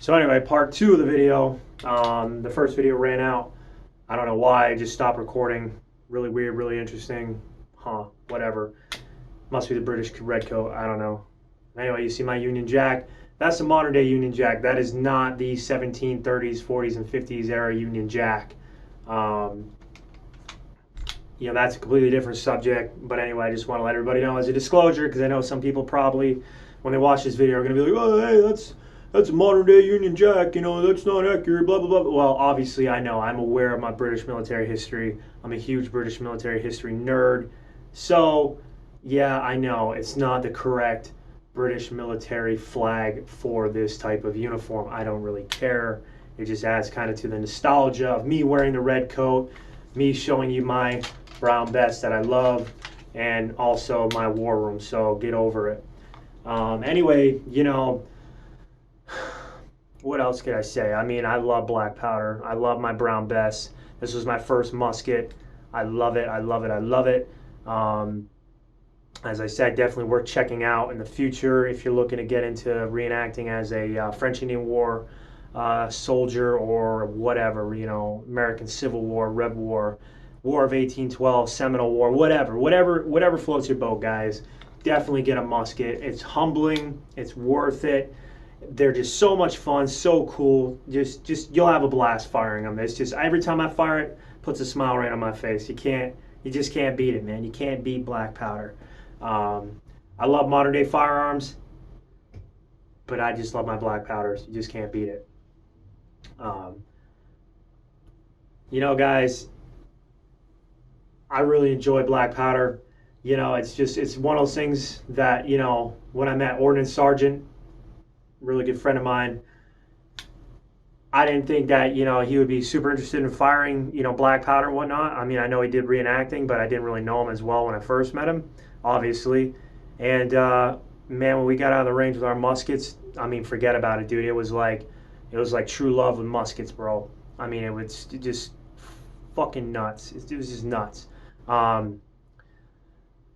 So anyway, part two of the video. The first video ran out. I don't know why. I just stopped recording. Really weird, really interesting. Huh, whatever. Must be the British red coat. I don't know. Anyway, you see my Union Jack. That's the modern day Union Jack. That is not the 1730s, 40s, and 50s era Union Jack. That's a completely different subject. But anyway, I just want to let everybody know as a disclosure, because I know some people probably, when they watch this video, are going to be like, oh, hey, that's a modern day Union Jack, that's not accurate, blah, blah, blah. Well, obviously, I know. I'm aware of my British military history. I'm a huge British military history nerd. So, yeah, I know. It's not the correct British military flag for this type of uniform. I don't really care. It just adds kind of to the nostalgia of me wearing the red coat, me showing you my brown Bess that I love, and also my war room. So get over it. Anyway, what else could I say? I mean, I love black powder. I love my brown Bess. This was my first musket. I love it. I love it. I love it. As I said, definitely worth checking out in the future if you're looking to get into reenacting as a French Indian War soldier or whatever, American Civil War, Red War, War of 1812, Seminole War, whatever floats your boat, guys. Definitely get a musket. It's humbling. It's worth it. They're just so much fun, so cool. Just you'll have a blast firing them. It's just every time I fire it, puts a smile right on my face. You just can't beat it, man. You can't beat black powder. I love modern day firearms, but I just love my black powders. You just can't beat it. Guys, I really enjoy black powder. It's one of those things that, when I met Ordnance Sergeant, really good friend of mine, I didn't think that, he would be super interested in firing, black powder and whatnot. I mean, I know he did reenacting, but I didn't really know him as well when I first met him, obviously. And, man, when we got out of the range with our muskets, I mean, forget about it, dude. It was like true love with muskets, bro. I mean, it was just fucking nuts. It was just nuts.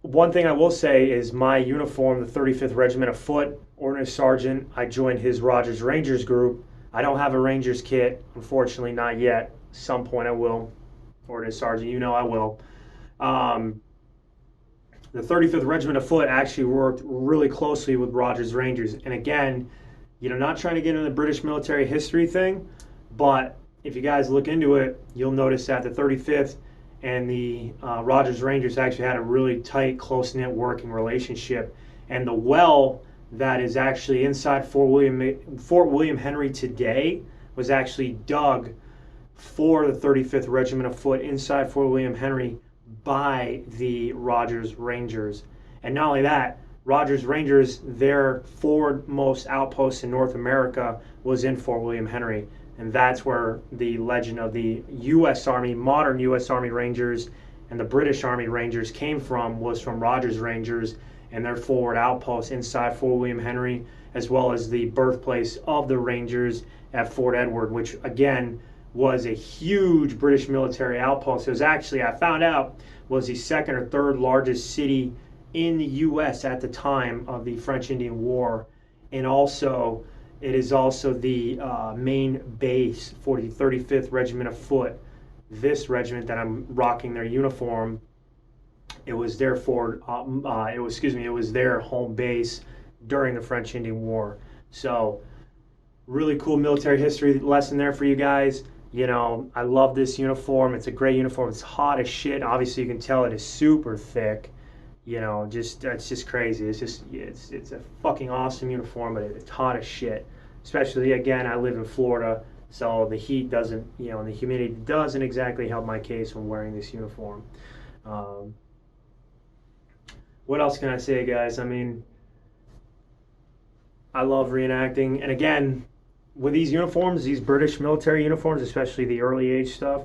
One thing I will say is my uniform, the 35th Regiment of Foot, Ordnance Sergeant, I joined his Rogers Rangers group. I don't have a Rangers kit, unfortunately, not yet. Some point I will. Ordnance Sergeant, I will. The 35th Regiment of Foot actually worked really closely with Rogers Rangers. And again, not trying to get into the British military history thing, but if you guys look into it, you'll notice that the 35th and the Rogers Rangers actually had a really tight, close-knit working relationship. And the well that is actually inside Fort William Henry today was actually dug for the 35th Regiment of Foot inside Fort William Henry by the Rogers Rangers. And not only that, Rogers Rangers, their foremost outpost in North America was in Fort William Henry. And that's where the legend of the U.S. Army, modern U.S. Army Rangers, and the British Army Rangers came from, was from Rogers Rangers and their forward outpost inside Fort William Henry, as well as the birthplace of the Rangers at Fort Edward, which again was a huge British military outpost. It was actually, I found out, was the second or third largest city in the U.S. at the time of the French Indian War, and also it is also the main base for the 35th Regiment of Foot. This regiment that I'm rocking their uniform, it was their it was their home base during the French Indian War. So, really cool military history lesson there for you guys. I love this uniform. It's a great uniform. It's hot as shit. Obviously, you can tell it is super thick. It's just crazy. It's a fucking awesome uniform, but it's hot as shit. Especially, again, I live in Florida, so the heat doesn't, and the humidity doesn't exactly help my case when wearing this uniform. What else can I say, guys? I mean, I love reenacting, and again, with these uniforms, these British military uniforms, especially the early age stuff,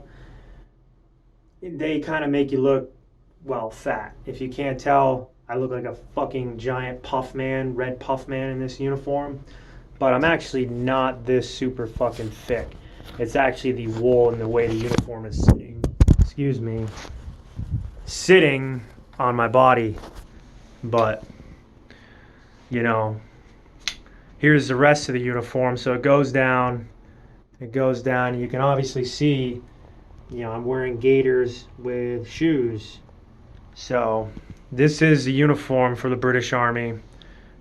they kind of make you look, well, fat. If you can't tell, I look like a fucking giant puff man, red puff man in this uniform. But I'm actually not this super fucking thick. It's actually the wool and the way the uniform is sitting on my body. But, here's the rest of the uniform. So it goes down. It goes down. You can obviously see, I'm wearing gaiters with shoes. So this is the uniform for the British Army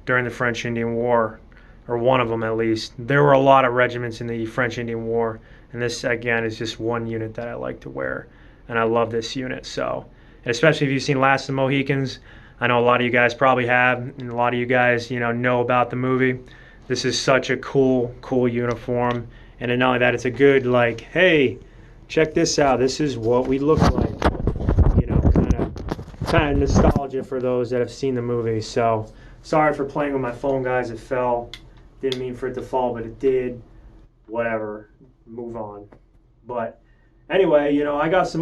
during the French Indian War, or one of them at least. There were a lot of regiments in the French Indian War, and this again is just one unit that I like to wear, and I love this unit. So, and especially if you've seen Last of the Mohicans, I know a lot of you guys probably have, and a lot of you guys know about the movie. This is such a cool uniform, and not only that, it's a good hey, check this out. This is what we look like. Kind of nostalgia for those that have seen the movie. So sorry for playing with my phone, guys. It fell. Didn't mean for it to fall, but it did. Whatever. Move on. But anyway, I got some other